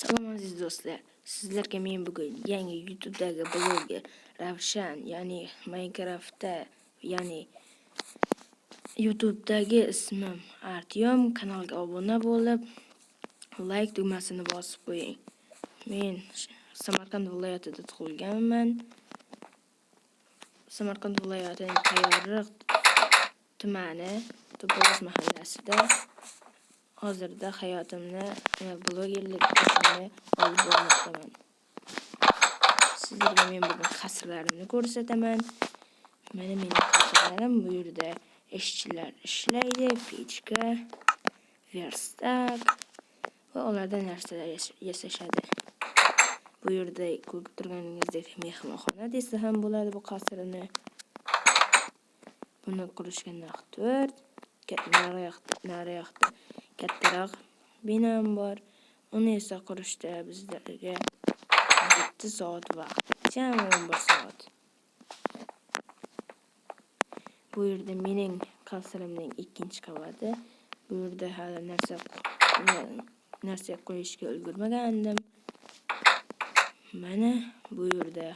Salom aziz do'stlar. Sizlarga men bugun yangi YouTube'dagi bloger Ravshan, ya'ni Minecraft'da, ya'ni YouTube'dagi ismim Artyom, kanalga obuna bo'lib, like tugmasini bosib qo'ying. Men Samarqand viloyatida tug'ilganman. Samarqand viloyatining Tayyorliq tumani, To'polon mahallasida hozirda hayotimni blogerlik ishini olib bormoqdaman. Sizlarga men bugun qasrlarimni ko'rsataman. Mana mening qasrlarim, bu yerda ishchilar ishlaydi, pechka, verstak va ularda narsalar yasashadi. Bu yerda ko'rib turganingizdek mehmonxona desa ham bo'ladi bu qasrni. Buni qurishga naqd 4, nariyoqda kattaroq binam bor. Uni esa qurishda bizlarga 7 soat vaqt, jami 11 soat. Bu yerda mening qasrimning 2-qavati. Bu yerda hali narsa qo'yishga ulgurmagandim. Mana bu yerda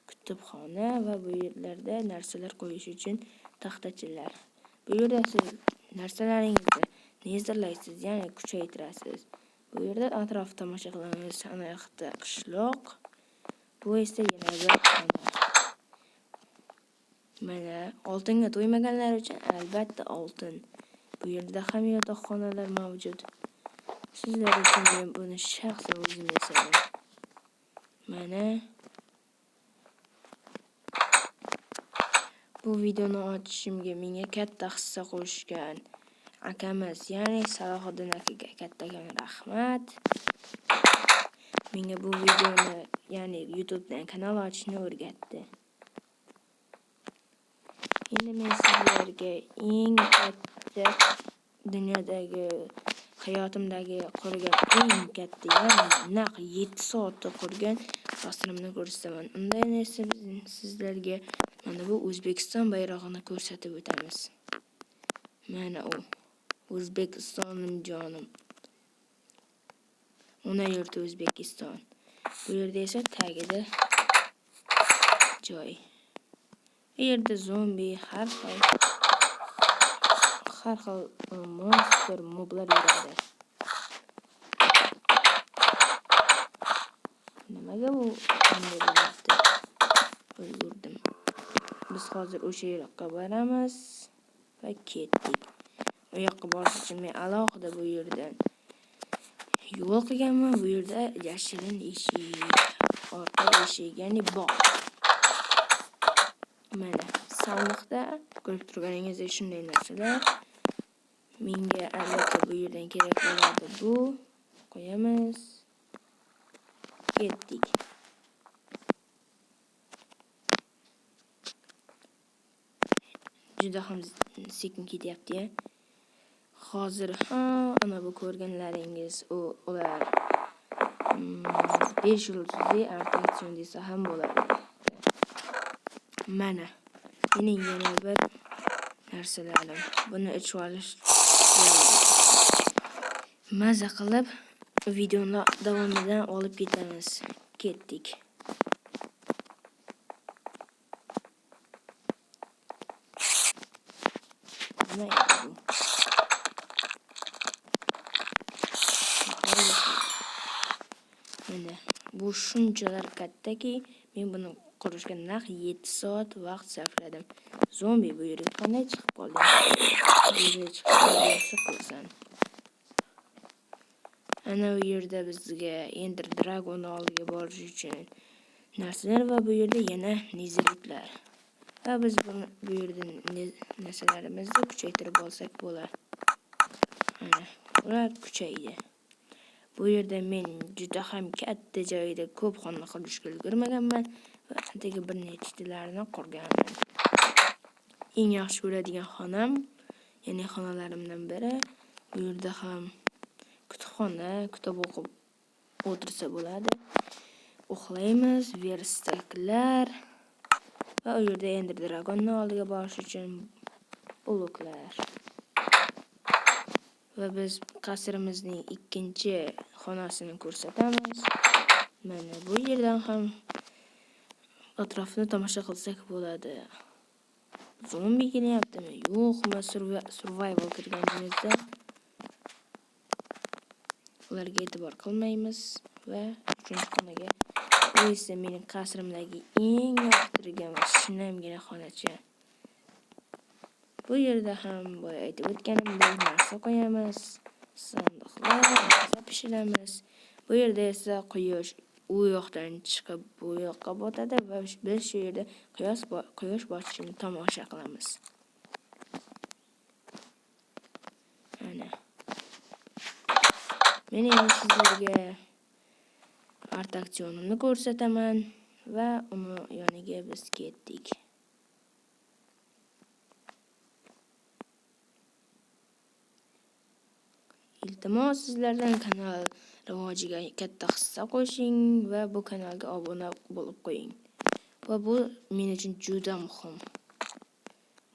kutubxona va bu yerlarda narsalar qo'yish uchun taxtachilar. Bu yerda siz narsalaringizni nezirlaysiz, ya'ni kuchaytirasiz. Bu yerda atrof tomosha qilamiz. Ana yoqda qishloq. Bu esa yana bir xona. Mana oltinga to'ymaganlar uchun albatta oltin. Bu yerda ham yotoqxonalar mavjud. Sizlar uchun men buni shaxsan o'zim yasadim. Mana bu videoni ochishimga menga katta hissa qo'shgan akamiz, ya'ni Salohiddin akaga kattakon rahmat. Menga bu videoni, ya'ni YouTube'dan kanal ochishni o'rgatdi. Endi men sizlarga eng katta dunyodagi hayotimdagi qurgan eng katta, ya'ni naq 7 soatda qurgan qasrimni ko'rsataman. Undan esa sizlarga mana bu O'zbekiston bayrog'ini ko'rsatib o'tamiz. Mana u O'zbekistonim jonim. Ona yurti O'zbekiston. Bu yerda esa tagida joy. Bu yerda zombi, har xil monster moblar yuradi. Nimaga bu bunday bo'lyapti? O'ldirdim. Biz hozir o'sha yoqqa boramiz va ketdik. U yoqqa borish uchun men alohida bu yerdan yo'l qilganman. Bu yerda yashirin eshik, orqa eshik, ya'ni bog'. Mana sandiqda ko'rib turganingizdek shunday narsalar. Menga albatta bu yerdan kerak bo'ladi. Bu qo'yamiz. Ketdik. Juda ham sekin ketyapti-ya. Hozir ana bu ko'rganlaringiz ular 5 yulduzli attraksion desa ham bo'ladi. Mana mening yana bir narsalarim. Buni ichib olish maza qilib videoni davomidan olib ketamiz. Ketdik. Mana bu shunchalar kattaki, men buni qurishga naq 7 soat vaqt sarfladim. Zombi bu yerga qanday chiqib qoldi? Bu yerga chiqib qolsa. Ana bu yerda bizga Ender Dragon oldiga borish uchun narsalar va bu yerda yana nezirliklar. Va biz bu yerda narsalarimizni kuchaytirib olsak bo'ladi. Mana ular kuchaydi. Bu yerda men juda ham katta joyda ko'p xona qurishga ulgurmaganman va atigi bir nechtalarni qurganman. Eng yaxshi ko'radigan xonam, ya'ni xonalarimdan biri, bu yerda ham kutubxona, kitob o'qib o'tirsa bo'ladi. Uxlaymiz, verstaklar va u yerda Ender Dragonning oldiga borish uchun bloklar. va biz qasrimizning ikkinchi xonasini ko'rsatamiz. Mana bu yerdan ham atrofni tomosha qilsak bo'ladi. Zombi kelyaptimi? Yo'qmi? Survival kirganimizda ularga e'tibor qilmaymiz va uchinchi xonaga. Bu esa mening qasrimdagi eng yoqtirgan va shinamgina xonacha. Bu yerda ham boya aytib o'tganimdek narsa qo'yamiz. Sandiqlar, narsa pishiramiz. Bu yerda esa quyosh u yoqdan chiqib bu yoqqa botadi va biz shu yerda quyosh botishini tomosha qilamiz. Mana. Men endi sizlarga attraksionimni ko'rsataman va uni yoniga biz ketdik. Iltimos sizlardan kanal rivojiga katta hissa qo'shing va bu kanalga obuna bo'lib qo'ying. Va bu men uchun juda muhim.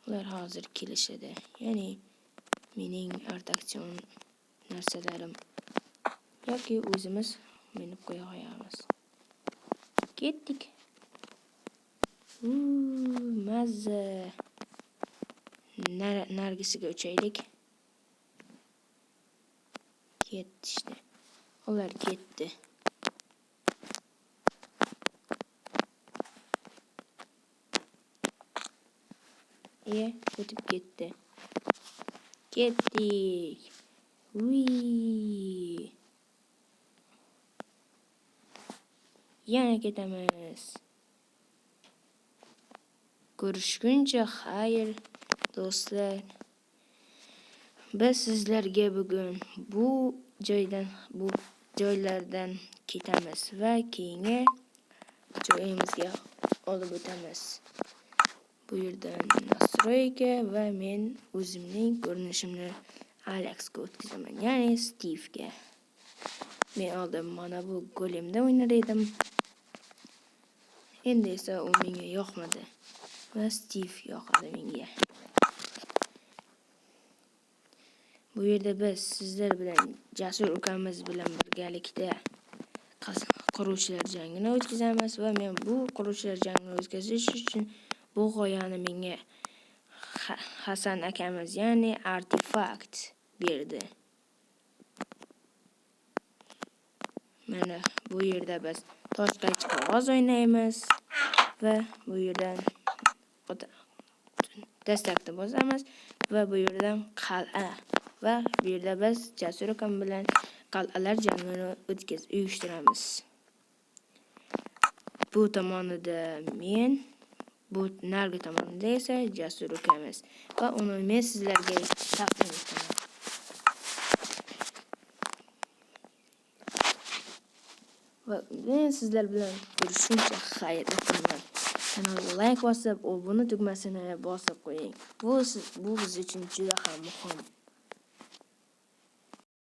Ular hozir kelishadi. Ya'ni mening attraksion narsalarim yoki o'zimiz minib qo'ya qo'yamiz. Ketdik. Mazza. Nargisiga uchaylik. Ketdi işte. Ular ketdi. O'tib ketdi. Ketdik. Yana ketamiz. Ko'rishguncha xayr do'stlar. Biz sizlarga bugun bu joylardan ketamiz va keyingi joyimizga olib o'tamiz. Bu yerdan Nastroyga va men o'zimning ko'rinishimni Alexga o'tkazaman, ya'ni Steve'ga. Men oldin mana bu golemda o'ynar edim. Endi esa u menga yoqmadi va Steve yoqadi menga. Bu yerda biz sizlar bilan Jasur ukamiz bilan birgalikda quruvchilar jangini o'tkazamiz va men bu quruvchilar jangini o'tkazish uchun bu g'oyani menga Hasan akamiz, ya'ni Artifakt berdi. Mana bu yerda biz toshqoch qog'oz o'ynaymiz va bu yerdan dastakni bosamiz va bu yerdan qal'a va bu yerda biz Jasur ukam bilan qal'alar jangini uyushtiramiz. Bu tomonida men, bu nargi tomonida esa Jasur ukamiz va uni men sizlarga taqdim etaman. Va men sizlar bilan ko'rishguncha xayr etaman. Kanalga like bosib, obuna tugmasini bosib qo'ying. Bu biz uchun juda ham muhim.